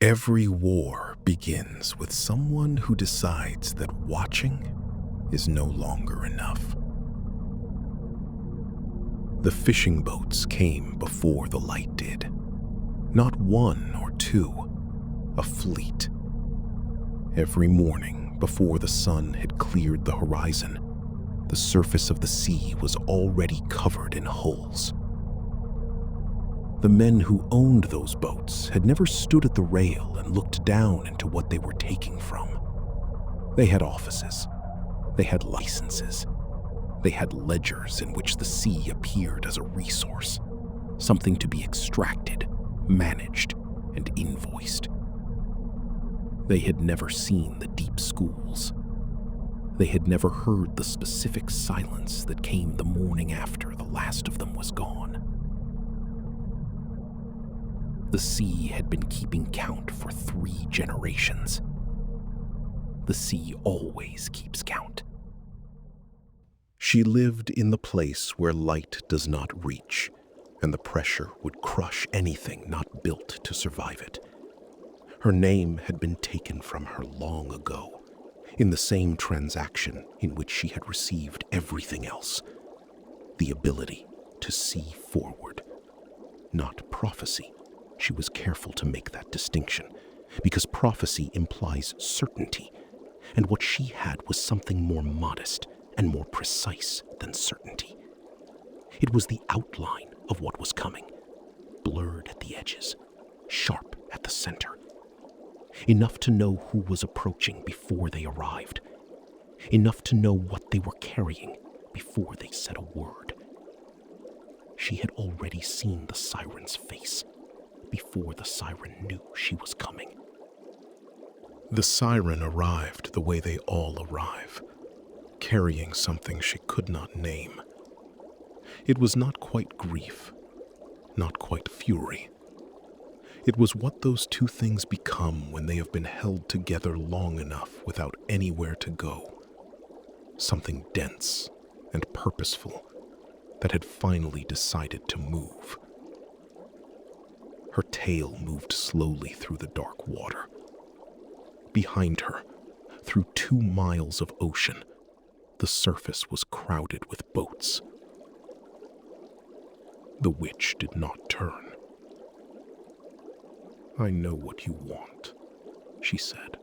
Every war begins with someone who decides that watching is no longer enough. The fishing boats came before the light did. Not one or two, a fleet. Every morning, before the sun had cleared the horizon, the surface of the sea was already covered in hulls. The men who owned those boats had never stood at the rail and looked down into what they were taking from. They had offices. They had licenses. They had ledgers in which the sea appeared as a resource, something to be extracted, managed, and invoiced. They had never seen the deep schools. They had never heard the specific silence that came the morning after the last of them was gone. The sea had been keeping count for 3 generations. The sea always keeps count. She lived in the place where light does not reach, and the pressure would crush anything not built to survive it. Her name had been taken from her long ago, in the same transaction in which she had received everything else, the ability to see forward, not prophecy. She was careful to make that distinction, because prophecy implies certainty, and what she had was something more modest and more precise than certainty. It was the outline of what was coming, blurred at the edges, sharp at the center. Enough to know who was approaching before they arrived. Enough to know what they were carrying before they said a word. She had already seen the siren's face before the siren knew she was coming. The siren arrived the way they all arrive, carrying something she could not name. It was not quite grief, not quite fury. It was what those two things become when they have been held together long enough without anywhere to go. Something dense and purposeful that had finally decided to move. Her tail moved slowly through the dark water. Behind her, through 2 miles of ocean, the surface was crowded with boats. The witch did not turn. "I know what you want," she said.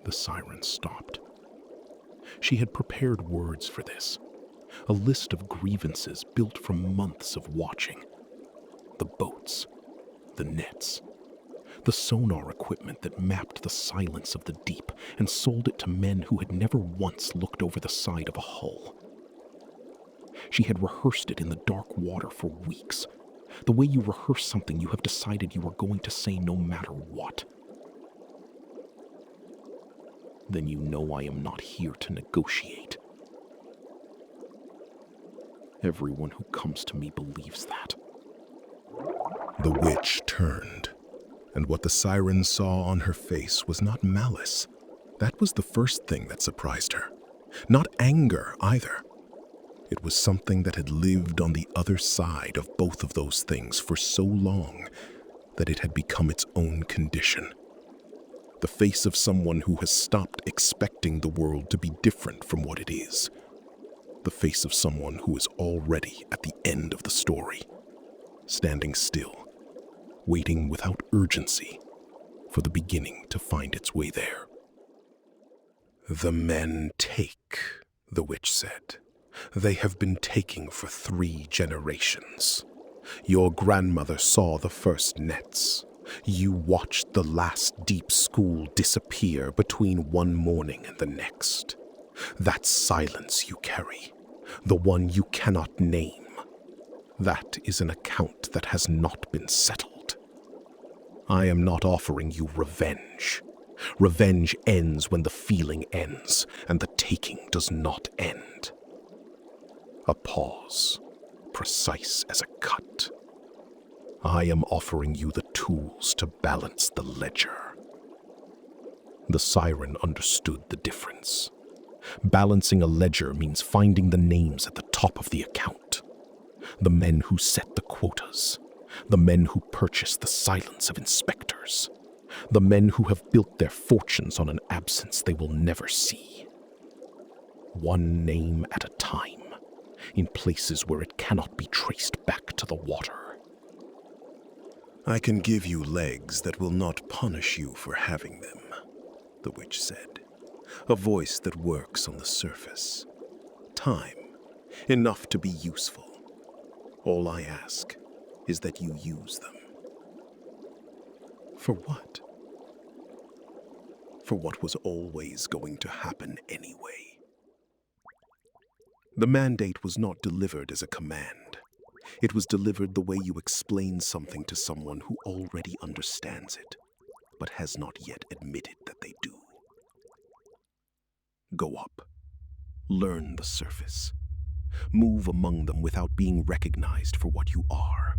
The siren stopped. She had prepared words for this, a list of grievances built from months of watching. The boats, the nets, the sonar equipment that mapped the silence of the deep and sold it to men who had never once looked over the side of a hull. She had rehearsed it in the dark water for weeks, the way you rehearse something you have decided you are going to say no matter what. Then you know I am not here to negotiate. Everyone who comes to me believes that. The witch turned, and what the siren saw on her face was not malice. That was the first thing that surprised her. Not anger either. It was something that had lived on the other side of both of those things for so long that it had become its own condition. The face of someone who has stopped expecting the world to be different from what it is. The face of someone who is already at the end of the story, standing still, waiting without urgency for the beginning to find its way there. "The men take," the witch said. "They have been taking for 3 generations. Your grandmother saw the first nets. You watched the last deep school disappear between one morning and the next. That silence you carry, the one you cannot name, that is an account that has not been settled. I am not offering you revenge. Revenge ends when the feeling ends, and the taking does not end." A pause, precise as a cut. "I am offering you the tools to balance the ledger." The siren understood the difference. Balancing a ledger means finding the names at the top of the account. The men who set the quotas, The men who purchase the silence of inspectors. The men who have built their fortunes on an absence they will never see. One name at a time, in places where it cannot be traced back to the water. I can give you legs that will not punish you for having them, the witch said, a voice that works on the surface. Time, enough to be useful. All I ask is that you use them. For what? For what was always going to happen anyway. The mandate was not delivered as a command. It was delivered the way you explain something to someone who already understands it, but has not yet admitted that they do. Go up. Learn the surface. Move among them without being recognized for what you are.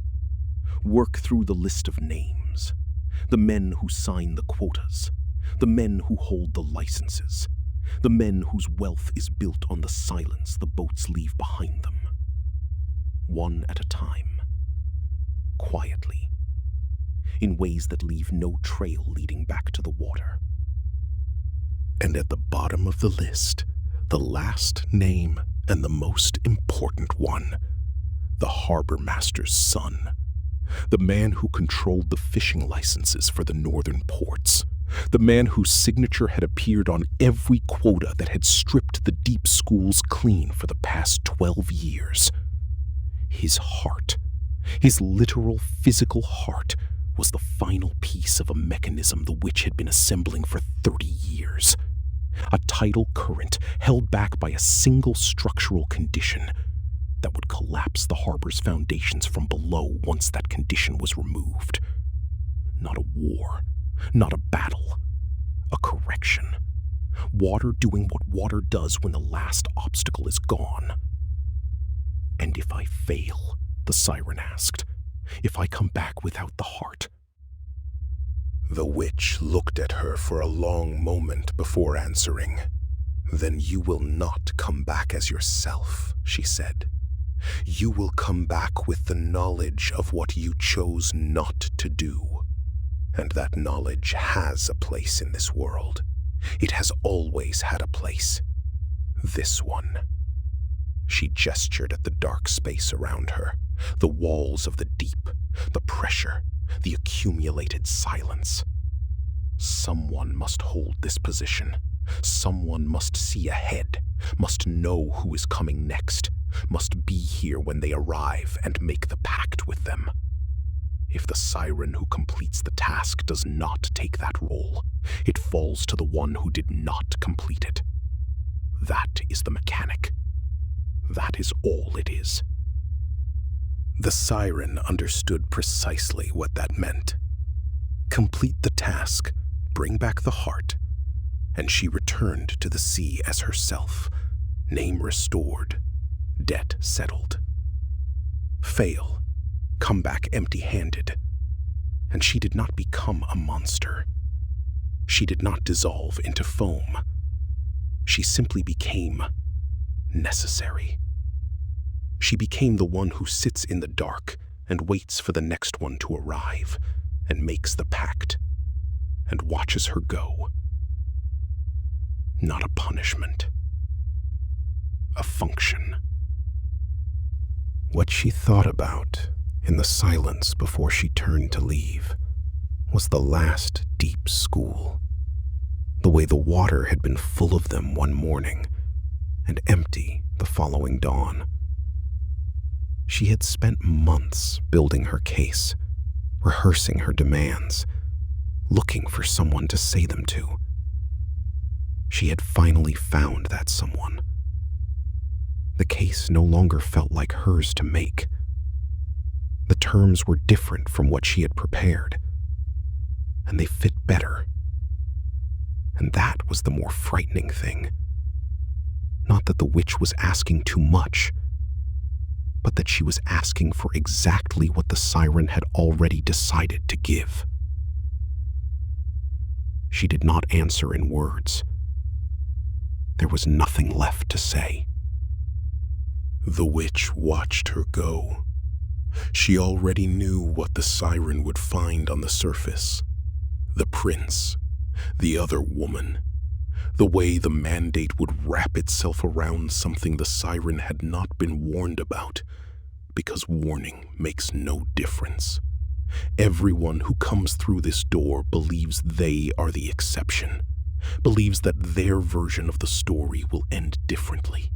Work through the list of names. The men who sign the quotas. The men who hold the licenses. The men whose wealth is built on the silence the boats leave behind them. One at a time. Quietly. In ways that leave no trail leading back to the water. And at the bottom of the list, the last name and the most important one, the harbor master's son, the man who controlled the fishing licenses for the northern ports, the man whose signature had appeared on every quota that had stripped the deep schools clean for the past 12 years. His heart, his literal physical heart, was the final piece of a mechanism the witch had been assembling for 30 years. A tidal current held back by a single structural condition that would collapse the harbor's foundations from below once that condition was removed. Not a war, not a battle, a correction. Water doing what water does when the last obstacle is gone. And if I fail, the siren asked, if I come back without the heart? The witch looked at her for a long moment before answering. Then you will not come back as yourself, she said. You will come back with the knowledge of what you chose not to do. And that knowledge has a place in this world. It has always had a place. This one. She gestured at the dark space around her, the walls of the deep, the pressure, the accumulated silence. Someone must hold this position. Someone must see ahead, must know who is coming next, must be here when they arrive and make the pact with them. If the siren who completes the task does not take that role, it falls to the one who did not complete it. That is the mechanic. That is all it is. The siren understood precisely what that meant. Complete the task, bring back the heart, and she returned to the sea as herself, name restored, debt settled. Fail, come back empty-handed, and she did not become a monster. She did not dissolve into foam. She simply became necessary. She became the one who sits in the dark and waits for the next one to arrive and makes the pact and watches her go. Not a punishment. A function. What she thought about in the silence before she turned to leave was the last deep school. The way the water had been full of them one morning and empty the following dawn. She had spent months building her case, rehearsing her demands, looking for someone to say them to. She had finally found that someone. The case no longer felt like hers to make. The terms were different from what she had prepared, and they fit better. And that was the more frightening thing. Not that the witch was asking too much, but that she was asking for exactly what the siren had already decided to give. She did not answer in words. There was nothing left to say. The witch watched her go, She already knew what the Siren would find on the surface. The prince, the other woman, the way the mandate would wrap itself around something the Siren had not been warned about, because warning makes no difference. Everyone who comes through this door believes they are the exception, believes that their version of the story will end differently.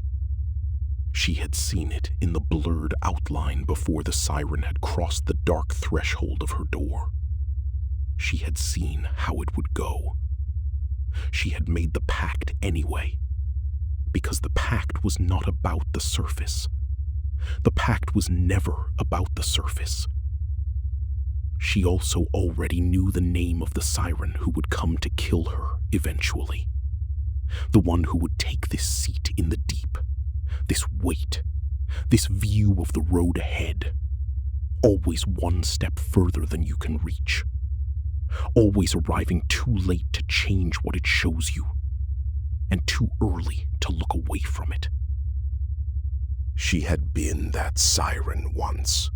She had seen it in the blurred outline before the Siren had crossed the dark threshold of her door. She had seen how it would go. She had made the pact anyway, because the pact was not about the surface. The pact was never about the surface. She also already knew the name of the Siren who would come to kill her eventually. The one who would take this seat in the deep, this weight, this view of the road ahead, always one step further than you can reach, always arriving too late to change what it shows you, and too early to look away from it. She had been that Siren once,